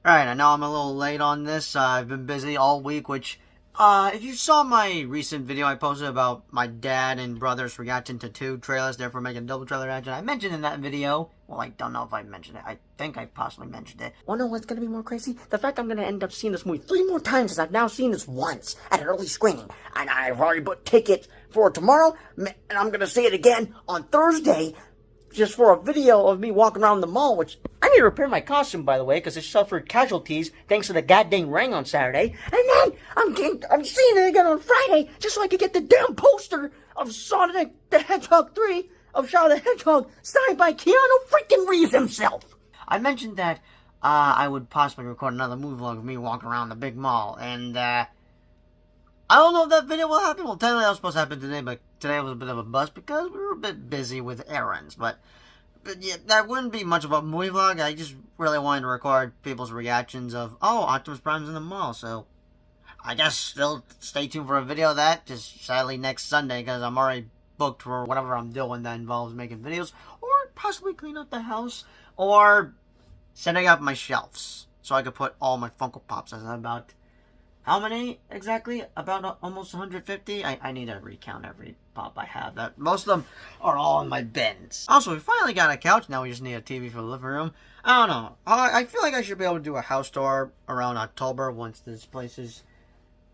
Alright, I know I'm a little late on this. I've been busy all week, which, if you saw my recent video I posted about my dad and brother's reaction to 2 trailers, therefore making a double trailer reaction, I mentioned in that video, well, I don't know if I mentioned it. I think I possibly mentioned it. Well, no, what's gonna be more crazy? The fact I'm gonna end up seeing this movie 3 more times, as I've now seen this once at an early screening. And I've already booked tickets for tomorrow, and I'm gonna see it again on Thursday, just for a video of me walking around the mall, which I need to repair my costume, by the way, because it suffered casualties thanks to the goddamn rain on Saturday. And then I'm seeing it again on Friday, just so I could get the damn poster of Sonic the Hedgehog 3 of Shadow the Hedgehog signed by Keanu freaking Reeves himself. I mentioned that I would possibly record another movie vlog of me walking around the big mall, and I don't know if that video will happen. Well, technically that was supposed to happen today, but today was a bit of a bust because we were a bit busy with errands. But yeah, that wouldn't be much of a movie vlog. I just really wanted to record people's reactions of, oh, Optimus Prime's in the mall. So I guess still stay tuned for a video of that. Just sadly next Sunday, because I'm already booked for whatever I'm doing that involves making videos, or possibly clean up the house, or setting up my shelves so I could put all my Funko Pops. As about how many exactly? About almost 150? I need to recount every pop I have. That most of them are all in my bins. Also, we finally got a couch. Now we just need a TV for the living room. I don't know. I feel like I should be able to do a house tour around October once this place is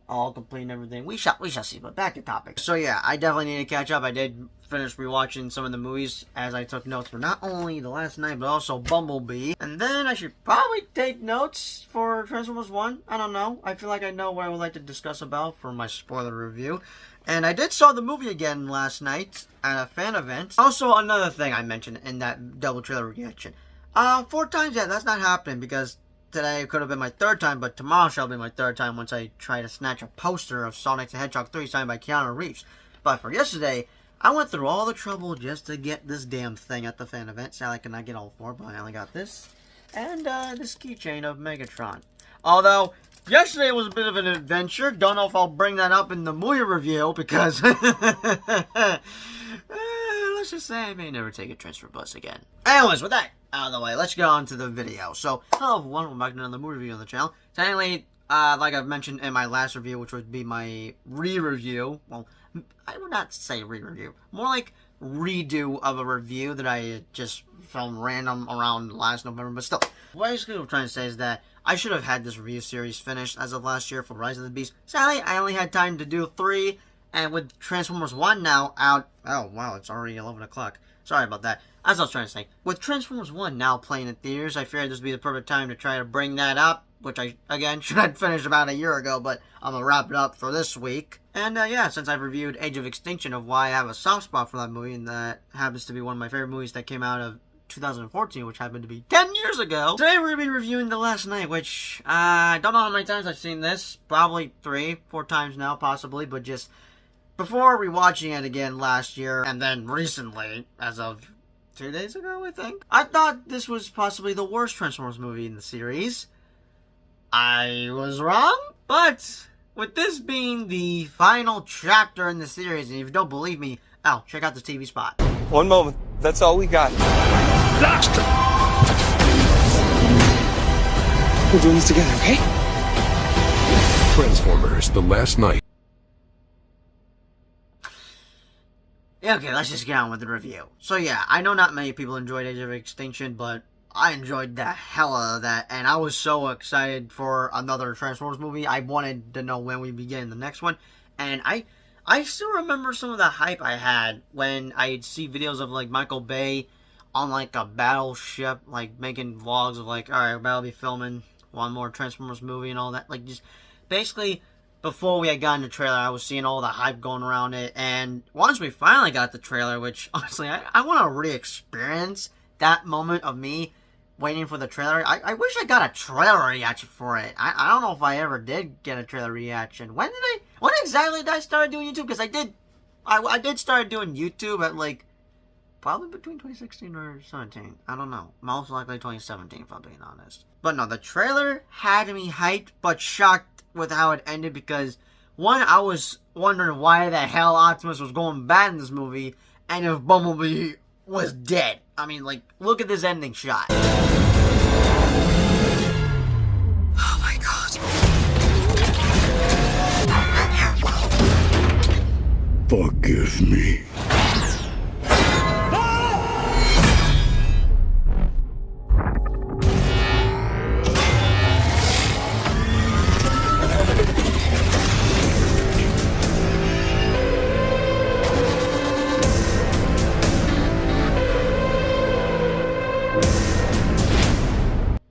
all complete and everything. We shall see, but back to topic. So yeah, I definitely need to catch up. I did finish rewatching some of the movies as I took notes for not only The Last Night, but also Bumblebee. And then I should probably take notes for Transformers 1. I don't know. I feel like I know what I would like to discuss about for my spoiler review. And I did saw the movie again last night at a fan event. Also, another thing I mentioned in that double trailer reaction. 4 times, yeah, that's not happening because today could have been my 3rd time, but tomorrow shall be my 3rd time once I try to snatch a poster of Sonic the Hedgehog 3 signed by Keanu Reeves. But for yesterday, I went through all the trouble just to get this damn thing at the fan event. Sadly, I could not get all 4, but I only got this. And this keychain of Megatron. Although, yesterday was a bit of an adventure. Don't know if I'll bring that up in the movie review, because let's just say I may never take a transfer bus again. Anyways, with that out of the way, let's get on to the video. So, hello everyone, welcome back to another movie review on the channel. Technically, like I've mentioned in my last review, which would be my re-review, well, I would not say re-review, more like redo of a review that I just filmed random around last November, but still. Basically what I'm trying to say is that I should have had this review series finished as of last year for Rise of the Beast. Sadly, I only had time to do 3, and with Transformers 1 now out, oh wow, it's already 11 o'clock. Sorry about that. As I was trying to say, with Transformers 1 now playing in theaters, I figured this would be the perfect time to try to bring that up, which I, again, should have finished about a year ago, but I'm going to wrap it up for this week. And, yeah, since I've reviewed Age of Extinction, of why I have a soft spot for that movie, and that happens to be one of my favorite movies that came out of 2014, which happened to be 10 years ago. Today we're going to be reviewing The Last Night, which, I don't know how many times I've seen this. Probably 3, 4 times now, possibly, but just before rewatching it again last year, and then recently, as of 2 days ago, I think, I thought this was possibly the worst Transformers movie in the series. I was wrong, but with this being the final chapter in the series, and if you don't believe me, oh, check out the TV spot. One moment, that's all we got. Blaster! We're doing this together, okay? Transformers: The Last Night. Yeah, okay, let's just get on with the review. So yeah, I know not many people enjoyed Age of Extinction, but I enjoyed the hell out of that, and I was so excited for another Transformers movie. I wanted to know when we'd be getting the next one, and I still remember some of the hype I had when I'd see videos of, like, Michael Bay on, like, a battleship, like, making vlogs of, like, alright, we're about to be filming one more Transformers movie and all that. Like, just basically, before we had gotten the trailer, I was seeing all the hype going around it, and once we finally got the trailer, which, honestly, I want to re-experience that moment of me waiting for the trailer. I wish I got a trailer reaction for it. I don't know if I ever did get a trailer reaction. When exactly did I start doing YouTube? Because I did start doing YouTube at, like, probably between 2016 or 17. I don't know. Most likely 2017, if I'm being honest. But no, the trailer had me hyped, but shocked with how it ended, because, one, I was wondering why the hell Optimus was going bad in this movie, and if Bumblebee was dead. I mean, like, look at this ending shot. Forgive me.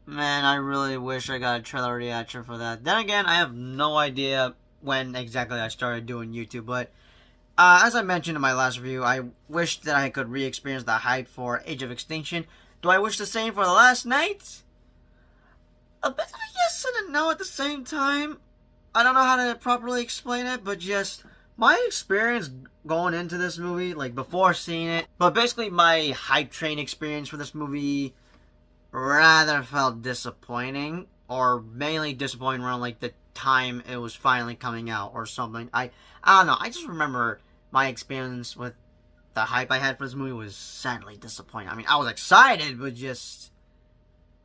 Man, I really wish I got a trailer reaction for that. Then again, I have no idea when exactly I started doing YouTube, but as I mentioned in my last review, I wish that I could re-experience the hype for Age of Extinction. Do I wish the same for The Last Night? A bit of a yes and a no at the same time. I don't know how to properly explain it, but just my experience going into this movie, like before seeing it, but basically my hype train experience for this movie rather felt disappointing, or mainly disappointing around like the time it was finally coming out or something. I don't know. I just remember my experience with the hype I had for this movie was sadly disappointing. I mean, I was excited, but just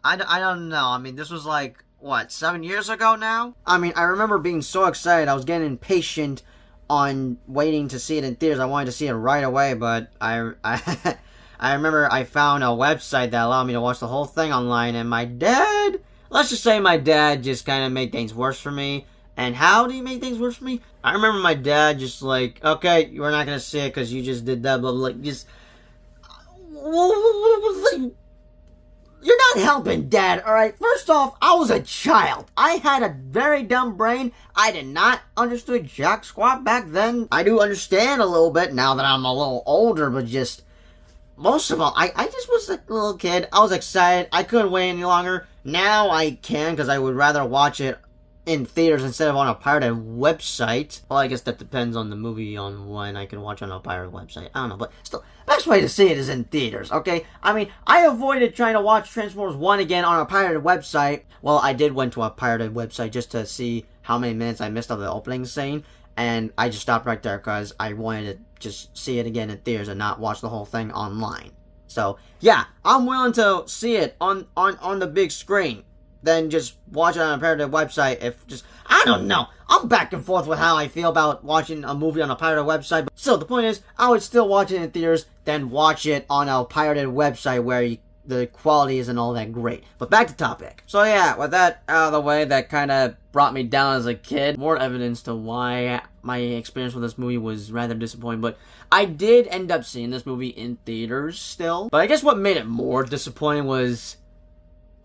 I don't know. I mean, this was like what, 7 years ago now? I mean, I remember being so excited. I was getting impatient on waiting to see it in theaters. I wanted to see it right away, but I I remember I found a website that allowed me to watch the whole thing online, and my dad, let's just say my dad just kind of made things worse for me. And how did he make things worse for me? I remember my dad just like, okay, we're not going to see it because you just did that, blah, blah, blah. Just, you're not helping, Dad, alright? First off, I was a child. I had a very dumb brain. I did not understand jack squat back then. I do understand a little bit now that I'm a little older, but just most of all, I just was a little kid. I was excited. I couldn't wait any longer. Now I can, because I would rather watch it in theaters instead of on a pirated website. Well, I guess that depends on the movie, on when I can watch on a pirated website. I don't know, but still, best way to see it is in theaters, okay? I mean, I avoided trying to watch Transformers 1 again on a pirated website. Well, I did went to a pirated website just to see how many minutes I missed of the opening scene, and I just stopped right there because I wanted to just see it again in theaters and not watch the whole thing online. So, yeah, I'm willing to see it on the big screen than just watch it on a pirated website. If just, I don't know. I'm back and forth with how I feel about watching a movie on a pirated website. But still, the point is, I would still watch it in theaters than watch it on a pirated website where the quality isn't all that great. But back to topic. So yeah, with that out of the way, that kind of brought me down as a kid. More evidence to why my experience with this movie was rather disappointing. But I did end up seeing this movie in theaters still. But I guess what made it more disappointing was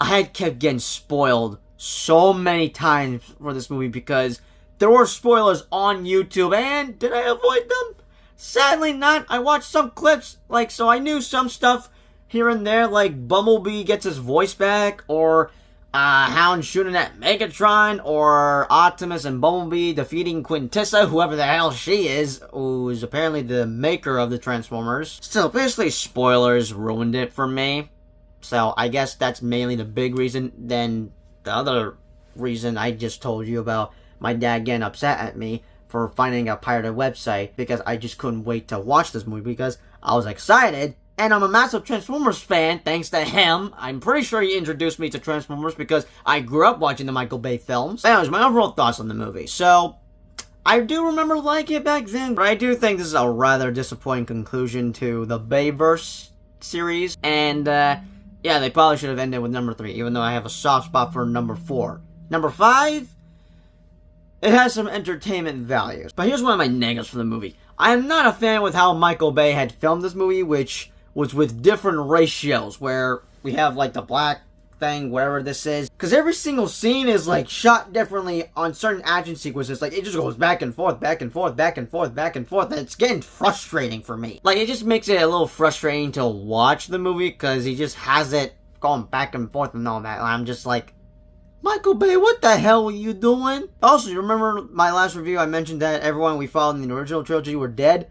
I had kept getting spoiled so many times for this movie because there were spoilers on YouTube, and did I avoid them? Sadly not. I watched some clips, like, so I knew some stuff here and there, like Bumblebee gets his voice back, or Hound shooting at Megatron, or Optimus and Bumblebee defeating Quintessa, whoever the hell she is, who's apparently the maker of the Transformers. Still, basically spoilers ruined it for me. So I guess that's mainly the big reason. Then the other reason I just told you about my dad getting upset at me for finding a pirated website because I just couldn't wait to watch this movie because I was excited. And I'm a massive Transformers fan, thanks to him. I'm pretty sure he introduced me to Transformers because I grew up watching the Michael Bay films. Anyways, my overall thoughts on the movie. So, I do remember liking it back then, but I do think this is a rather disappointing conclusion to the Bayverse series. And, yeah, they probably should have ended with number 3, even though I have a soft spot for number 4. Number 5, it has some entertainment values. But here's one of my negatives for the movie. I am not a fan with how Michael Bay had filmed this movie, which was with different ratios, where we have, like, the black thing, whatever this is. Because every single scene is, like, shot differently on certain action sequences. Like, it just goes back and forth, back and forth, back and forth, back and forth. And it's getting frustrating for me. Like, it just makes it a little frustrating to watch the movie, because he just has it going back and forth and all that. And I'm just like, Michael Bay, what the hell were you doing? Also, you remember my last review, I mentioned that everyone we followed in the original trilogy were dead?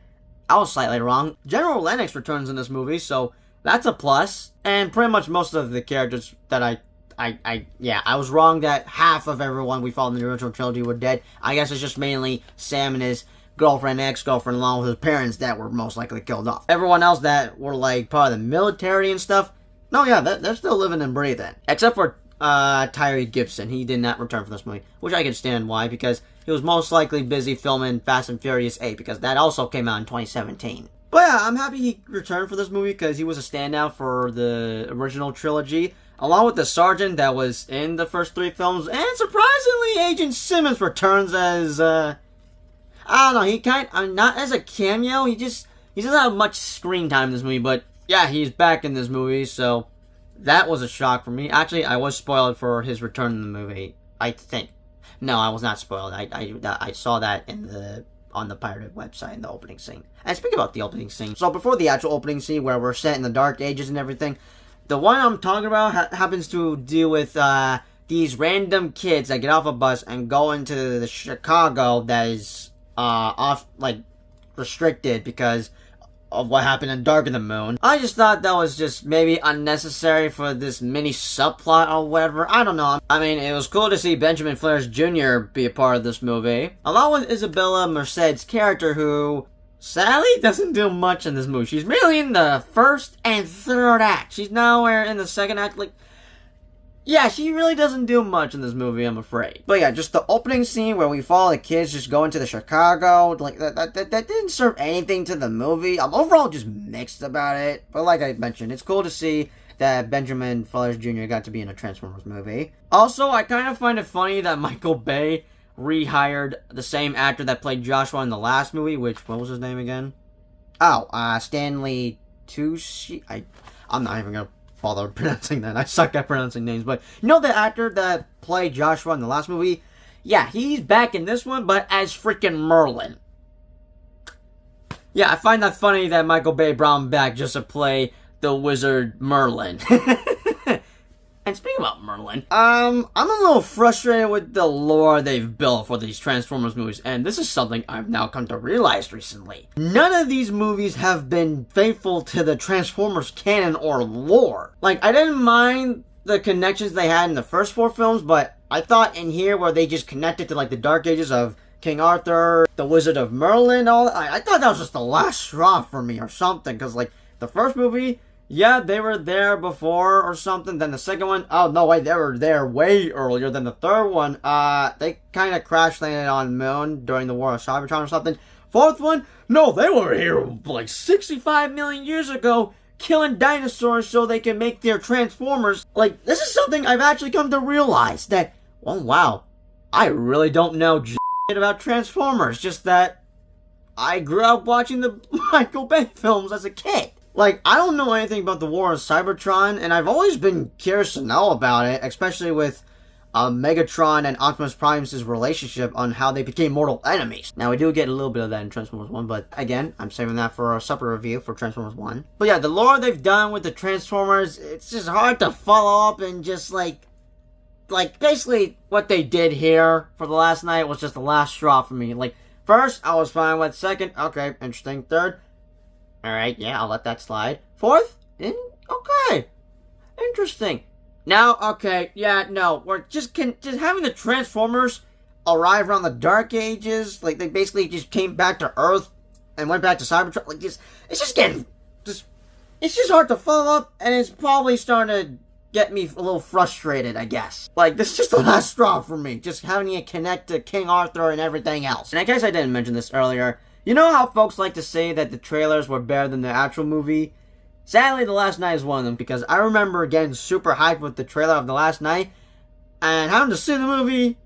I was slightly wrong. General Lennox returns in this movie, so that's a plus. And pretty much most of the characters that I was wrong that half of everyone we followed in the original trilogy were dead. I guess it's just mainly Sam and his girlfriend, ex-girlfriend, along with his parents that were most likely killed off. Everyone else that were, like, part of the military and stuff, no, yeah, they're still living and breathing. Except for Tyree Gibson. He did not return for this movie, which I can stand why, because he was most likely busy filming Fast and Furious 8, because that also came out in 2017. But yeah, I'm happy he returned for this movie, because he was a standout for the original trilogy, along with the sergeant that was in the first 3 films, and surprisingly, Agent Simmons returns as, I don't know, not as a cameo, he doesn't have much screen time in this movie, but yeah, he's back in this movie, so that was a shock for me. Actually, I was spoiled for his return in the movie, I think. No, I was not spoiled. I saw that on the pirated website in the opening scene. And speaking about the opening scene, so before the actual opening scene where we're set in the Dark Ages and everything, the one I'm talking about happens to deal with these random kids that get off a bus and go into the Chicago that is restricted because of what happened in Dark of the Moon. I just thought that was just maybe unnecessary for this mini subplot or whatever. I don't know. I mean, it was cool to see Benjamin Flores Jr. be a part of this movie, along with Isabella Merced's character, who sadly doesn't do much in this movie. She's merely in the first and third act. She's nowhere in the second act. Yeah, she really doesn't do much in this movie, I'm afraid. But yeah, just the opening scene where we follow the kids just going to the Chicago, that didn't serve anything to the movie. I'm overall just mixed about it. But like I mentioned, it's cool to see that Benjamin Flores Jr. got to be in a Transformers movie. Also, I kind of find it funny that Michael Bay rehired the same actor that played Joshua in the last movie, what was his name again? Oh, Stanley Tucci? I'm not even gonna bother pronouncing that. I suck at pronouncing names, but you know the actor that played Joshua in the last movie? Yeah, he's back in this one, but as freaking Merlin. Yeah, I find that funny that Michael Bay brought him back just to play the wizard Merlin. And speaking about Merlin, I'm a little frustrated with the lore they've built for these Transformers movies, and this is something I've now come to realize recently. None of these movies have been faithful to the Transformers canon or lore. Like, I didn't mind the connections they had in the first 4 films, but I thought in here where they just connected to, like, the Dark Ages of King Arthur, the Wizard of Merlin, I thought that was just the last straw for me or something, because, like, the first movie, yeah, they were there before or something. Then the second one, oh no, wait, they were there way earlier. Than the third one, they kind of crash landed on the moon during the War of Cybertron or something. Fourth one, no, they were here like 65 million years ago, killing dinosaurs so they can make their Transformers. Like, this is something I've actually come to realize that, oh wow, I really don't know about Transformers. Just that I grew up watching the Michael Bay films as a kid. Like, I don't know anything about the War of Cybertron, and I've always been curious to know about it, especially with Megatron and Optimus Prime's relationship on how they became mortal enemies. Now, we do get a little bit of that in Transformers 1, but again, I'm saving that for a separate review for Transformers 1. But yeah, the lore they've done with the Transformers, it's just hard to follow up and just like basically what they did here for the last night was just the last straw for me. Like, first, I was fine with. Second, okay, interesting. Third, alright, yeah, I'll let that slide. Fourth, okay, interesting. Now, okay, yeah, no, we're just having the Transformers arrive around the Dark Ages, like, they basically just came back to Earth and went back to Cybertron, like, it's just hard to follow up, and it's probably starting to get me a little frustrated, I guess. Like, this is just the last straw for me, just having it connect to King Arthur and everything else. And I guess I didn't mention this earlier. You know how folks like to say that the trailers were better than the actual movie? Sadly, The Last Night is one of them, because I remember getting super hyped with the trailer of The Last Night, and having to see the movie,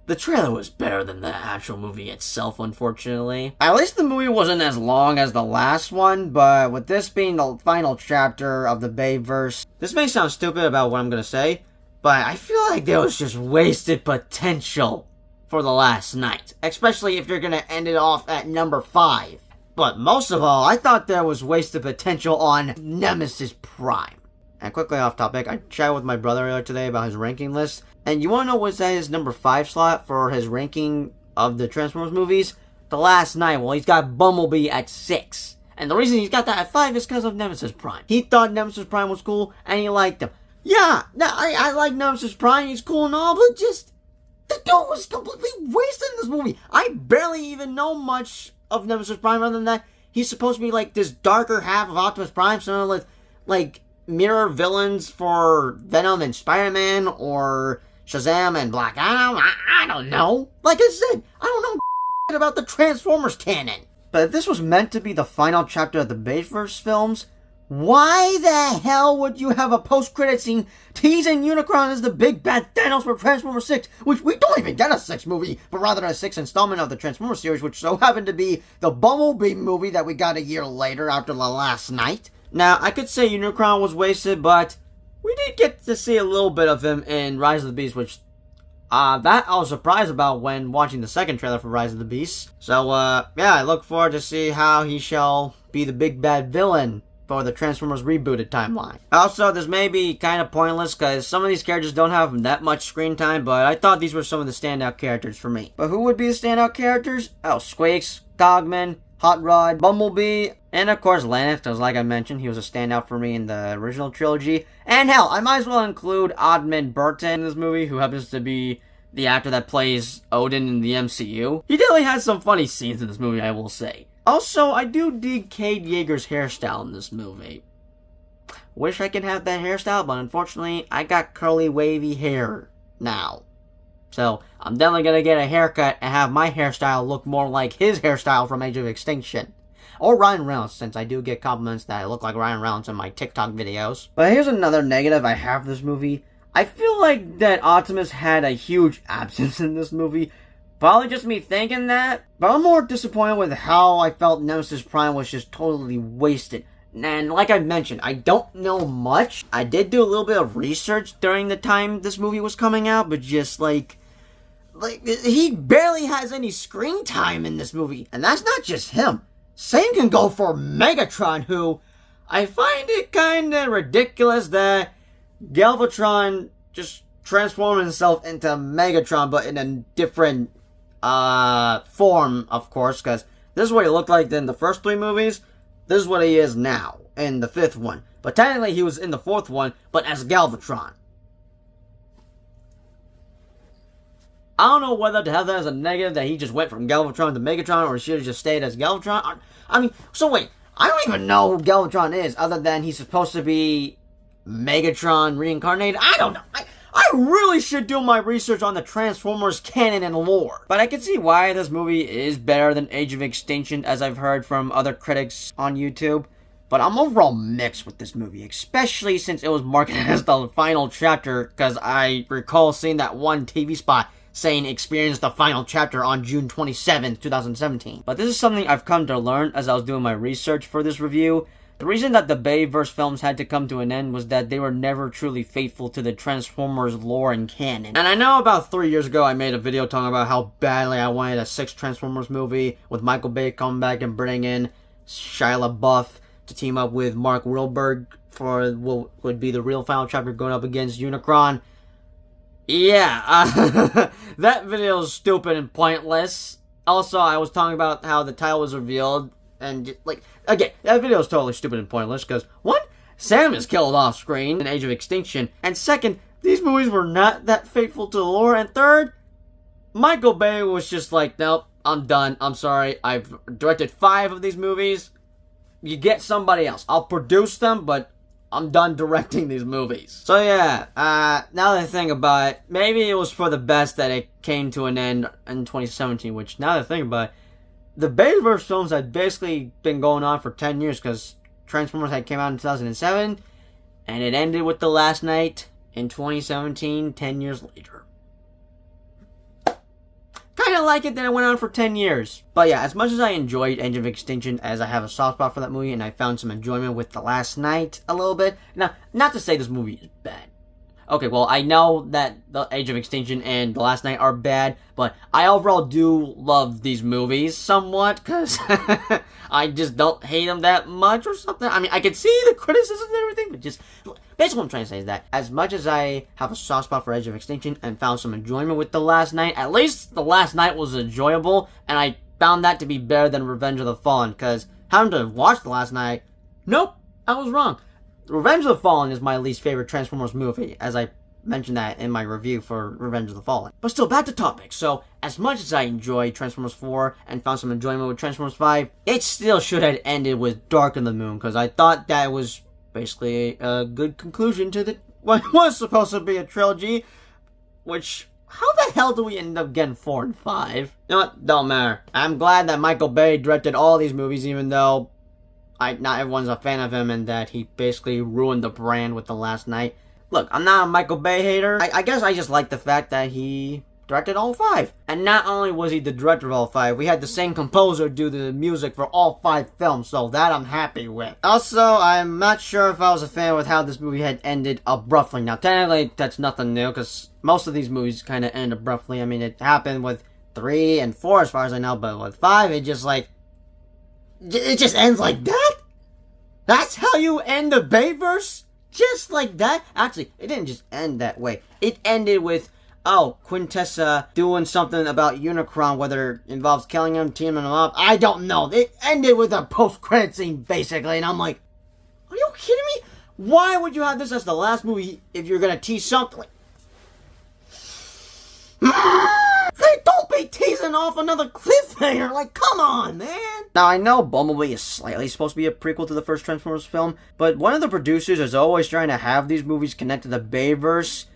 the trailer was better than the actual movie itself, unfortunately. At least the movie wasn't as long as the last one, but with this being the final chapter of the Bayverse, this may sound stupid about what I'm gonna say, but I feel like there was just wasted potential for The Last Night, especially if you're gonna end it off at number 5. But most of all, I thought there was wasted potential on Nemesis Prime. And quickly off topic, I chatted with my brother earlier today about his ranking list, and you wanna know what's at his number 5 slot for his ranking of the Transformers movies? The Last Night. Well, he's got Bumblebee at 6. And the reason he's got that at 5 is because of Nemesis Prime. He thought Nemesis Prime was cool, and he liked him. Yeah, I like Nemesis Prime, he's cool and all, but just the dude was completely wasted in this movie. I barely even know much of Nemesis Prime other than that he's supposed to be like this darker half of Optimus Prime, so with like mirror villains for Venom and Spider-Man, or Shazam and Black Adam. I don't know. Like I said, I don't know about the Transformers canon. But if this was meant to be the final chapter of the Bayverse films, why the hell would you have a post-credit scene teasing Unicron as the big bad Thanos for Transformers 6, which we don't even get a 6th movie, but rather a 6th installment of the Transformers series, which so happened to be the Bumblebee movie that we got a year later after the last night? Now, I could say Unicron was wasted, but we did get to see a little bit of him in Rise of the Beast, which that I was surprised about when watching the second trailer for Rise of the Beast. So, yeah, I look forward to see how he shall be the big bad villain for the Transformers rebooted timeline. Also, this may be kind of pointless because some of these characters don't have that much screen time, but I thought these were some of the standout characters for me. But who would be the standout characters? Oh, Squeaks, Cogman, Hot Rod, Bumblebee, and of course Lennox, because like I mentioned, he was a standout for me in the original trilogy. And hell, I might as well include Oddman Burton in this movie, who happens to be the actor that plays Odin in the MCU. He definitely has some funny scenes in this movie, I will say. Also, I do dig Cade Yeager's hairstyle in this movie. Wish I could have that hairstyle, but unfortunately, I got curly, wavy hair now. So, I'm definitely gonna get a haircut and have my hairstyle look more like his hairstyle from Age of Extinction. Or Ryan Reynolds, since I do get compliments that I look like Ryan Reynolds in my TikTok videos. But here's another negative I have for this movie. I feel like that Optimus had a huge absence in this movie. Probably just me thinking that, but I'm more disappointed with how I felt Nemesis Prime was just totally wasted. And like I mentioned, I don't know much. I did do a little bit of research during the time this movie was coming out, but just like he barely has any screen time in this movie. And that's not just him. Same can go for Megatron, who I find it kinda ridiculous that Galvatron just transformed himself into Megatron, but in a different form, of course, because this is what he looked like in the first 3 movies. This is what he is now in the 5th one. But technically he was in the 4th one, but as Galvatron. I don't know whether to have that as a negative, that he just went from Galvatron to Megatron, or he should have just stayed as Galvatron. I mean, so wait, I don't even know who Galvatron is, other than he's supposed to be Megatron reincarnated. I don't know. I really should do my research on the Transformers canon and lore. But I can see why this movie is better than Age of Extinction, as I've heard from other critics on YouTube. But I'm overall mixed with this movie, especially since it was marketed as the final chapter, because I recall seeing that one TV spot saying experience the final chapter on June 27th, 2017. But this is something I've come to learn as I was doing my research for this review. The reason that the Bayverse films had to come to an end was that they were never truly faithful to the Transformers lore and canon. And I know about 3 years ago I made a video talking about how badly I wanted a 6th Transformers movie with Michael Bay coming back and bringing in Shia LaBeouf to team up with Mark Wahlberg for what would be the real final chapter going up against Unicron. Yeah, that video is stupid and pointless. Also, I was talking about how the title was revealed, and, like, again, that video is totally stupid and pointless, because, one, Sam is killed off screen in Age of Extinction, and second, these movies were not that faithful to the lore, and third, Michael Bay was just like, nope, I'm done, I'm sorry, I've directed 5 of these movies, you get somebody else, I'll produce them, but I'm done directing these movies. So yeah, now that I think about it, maybe it was for the best that it came to an end in 2017, which, now that I think about it, the Bayverse films had basically been going on for 10 years, because Transformers had came out in 2007, and it ended with The Last Night in 2017, 10 years later. Kind of like it that it went on for 10 years. But yeah, as much as I enjoyed Age of Extinction, as I have a soft spot for that movie, and I found some enjoyment with The Last Night a little bit. Now, not to say this movie is bad. Okay, well, I know that The Age of Extinction and The Last Night are bad, but I overall do love these movies somewhat, because I just don't hate them that much or something. I mean, I can see the criticisms and everything, but just, basically what I'm trying to say is that, as much as I have a soft spot for Age of Extinction and found some enjoyment with The Last Night, at least The Last Night was enjoyable, and I found that to be better than Revenge of the Fallen, because having to watch The Last Night, nope, I was wrong. Revenge of the Fallen is my least favorite Transformers movie, as I mentioned that in my review for Revenge of the Fallen. But still, back to topic. So, as much as I enjoyed Transformers 4 and found some enjoyment with Transformers 5, it still should have ended with Dark of the Moon, because I thought that was basically a good conclusion to what was supposed to be a trilogy, which, how the hell do we end up getting 4 and 5? You know what? Don't matter. I'm glad that Michael Bay directed all these movies, even though not everyone's a fan of him, and that he basically ruined the brand with The Last Night. Look, I'm not a Michael Bay hater. I guess I just like the fact that he directed all 5. And not only was he the director of all 5, we had the same composer do the music for all 5 films, so that I'm happy with. Also, I'm not sure if I was a fan with how this movie had ended abruptly. Now, technically, that's nothing new, because most of these movies kind of end abruptly. I mean, it happened with 3 and 4 as far as I know, but with 5, it just ends like that? That's how you end the Bayverse? Just like that? Actually, it didn't just end that way. It ended with, Quintessa doing something about Unicron, whether it involves killing him, teaming him up. I don't know. It ended with a post-credit scene, basically, and I'm like, are you kidding me? Why would you have this as the last movie if you're gonna tease something? Don't be teasing off another cliffhanger. Like, come on, man. Now, I know Bumblebee is slightly supposed to be a prequel to the first Transformers film, but one of the producers is always trying to have these movies connect to the Bayverse.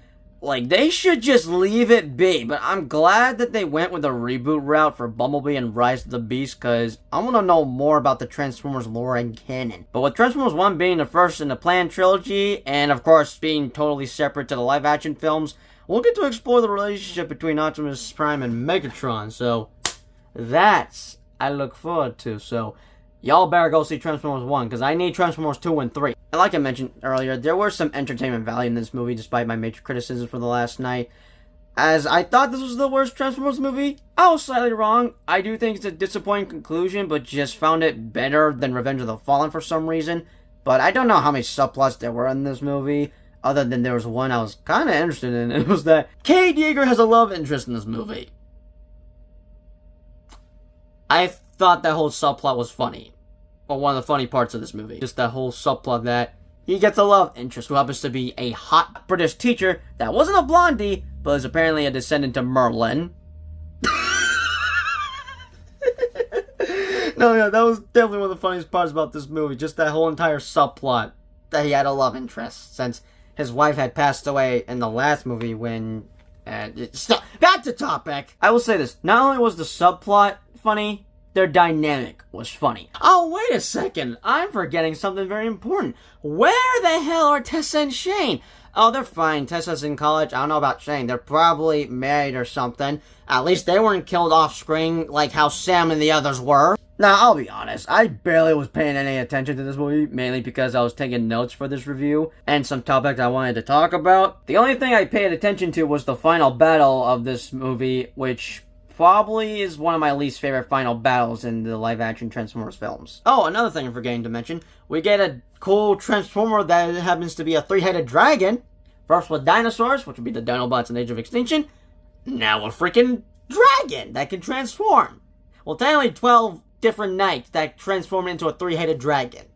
Like, they should just leave it be. But I'm glad that they went with a reboot route for Bumblebee and Rise of the Beast, because I want to know more about the Transformers lore and canon. But with Transformers 1 being the first in the planned trilogy, and of course being totally separate to the live-action films, we'll get to explore the relationship between Optimus Prime and Megatron, so that's I look forward to. So y'all better go see Transformers 1, because I need Transformers 2 and 3. And like I mentioned earlier, there was some entertainment value in this movie, despite my major criticism for The Last Night. As I thought this was the worst Transformers movie, I was slightly wrong. I do think it's a disappointing conclusion, but just found it better than Revenge of the Fallen for some reason. But I don't know how many subplots there were in this movie, other than there was one I was kind of interested in. It was that Cade Yeager has a love interest in this movie. I thought that whole subplot was funny. Or one of the funny parts of this movie. Just that whole subplot that he gets a love interest who happens to be a hot British teacher that wasn't a blondie, but is apparently a descendant of Merlin. No, yeah, that was definitely one of the funniest parts about this movie. Just that whole entire subplot that he had a love interest, since his wife had passed away in the last movie when... back to topic! I will say this, not only was the subplot funny, their dynamic was funny. Oh, wait a second, I'm forgetting something very important. Where the hell are Tessa and Shane? Oh, they're fine. Tessa's in college. I don't know about Shane. They're probably married or something. At least they weren't killed off screen like how Sam and the others were. Now, I'll be honest, I barely was paying any attention to this movie, mainly because I was taking notes for this review, and some topics I wanted to talk about. The only thing I paid attention to was the final battle of this movie, which probably is one of my least favorite final battles in the live-action Transformers films. Oh, another thing I'm forgetting to mention, we get a cool Transformer that happens to be a 3-headed dragon. First with dinosaurs, which would be the Dinobots in Age of Extinction. Now a freaking dragon that can transform. Well, technically 12 different knights that transform into a 3-headed dragon.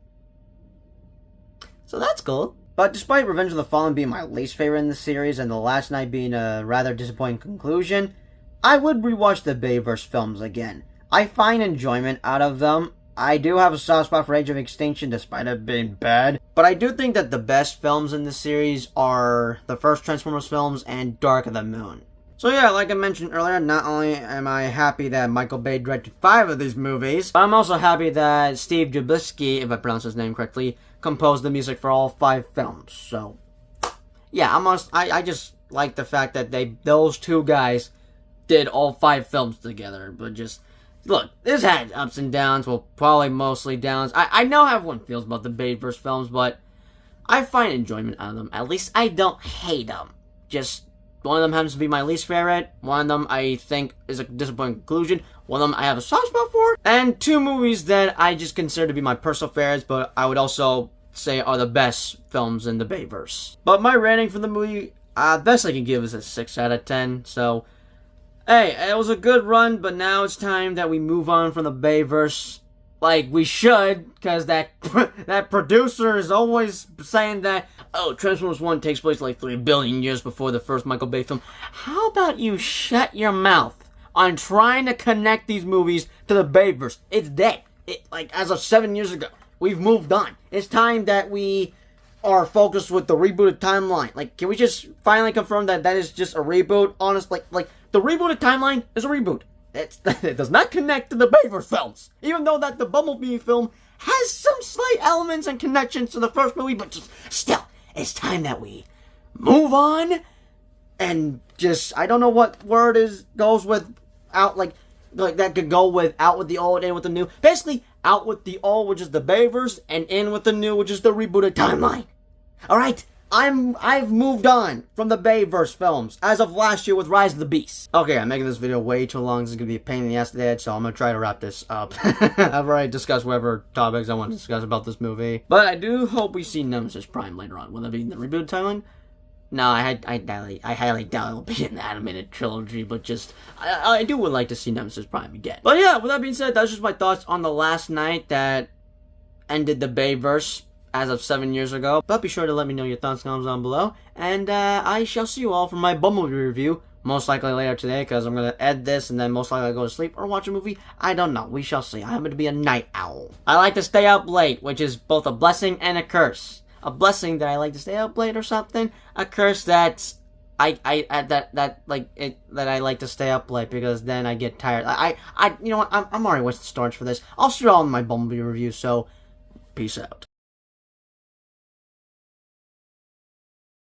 So that's cool. But despite Revenge of the Fallen being my least favorite in the series, and The Last Night being a rather disappointing conclusion, I would rewatch the Bayverse films again. I find enjoyment out of them. I do have a soft spot for Age of Extinction, despite it being bad. But I do think that the best films in the series are the first Transformers films and Dark of the Moon. So yeah, like I mentioned earlier, not only am I happy that Michael Bay directed 5 of these movies, but I'm also happy that Steve Jablisky, if I pronounce his name correctly, composed the music for all 5 films. So yeah, I just like the fact that those two guys did all 5 films together. But just look, this had ups and downs, well, probably mostly downs. I know how everyone feels about the Bayverse films, but I find enjoyment out of them. At least I don't hate them. Just one of them happens to be my least favorite. One of them I think is a disappointing conclusion. One of them I have a soft spot for. And 2 movies that I just consider to be my personal favorites, but I would also say are the best films in the Bayverse. But my rating for the movie, best I can give is a 6 out of 10. So, hey, it was a good run, but now it's time that we move on from the Bayverse. Like we should, because that producer is always saying that, oh, Transformers 1 takes place like 3 billion years before the first Michael Bay film. How about you shut your mouth on trying to connect these movies to the Bayverse? It's dead. Like, as of 7 years ago, we've moved on. It's time that we are focused with the rebooted timeline. Like, can we just finally confirm that that is just a reboot? Honestly, like the rebooted timeline is a reboot. It does not connect to the Bayverse films, even though that the Bumblebee film has some slight elements and connections to the first movie, but just still, it's time that we move on and just, I don't know what word goes with out, like that could go with out with the old, in with the new. Basically, out with the old, which is the Bayverse, and in with the new, which is the rebooted timeline. Alright? I've moved on from the Bayverse films as of last year with Rise of the Beast. Okay, I'm making this video way too long. This is gonna be a pain in the ass to edit, so I'm gonna try to wrap this up. I've already discussed whatever topics I want to discuss about this movie. But I do hope we see Nemesis Prime later on. Will that be in the reboot timeline? No, I highly doubt it'll be in the animated trilogy, but just, I would like to see Nemesis Prime again. But yeah, with that being said, that's just my thoughts on the last night that ended the Bayverse as of 7 years ago. But be sure to let me know your thoughts, comments down below. And I shall see you all for my Bumblebee review, most likely later today, because I'm going to edit this and then most likely go to sleep or watch a movie. I don't know. We shall see. I happen to be a night owl. I like to stay up late, which is both a blessing and a curse. A blessing that I like to stay up late or something. A curse that I like to stay up late because then I get tired. You know what? I'm already wasting storage for this. I'll see you all in my Bumblebee review, so peace out.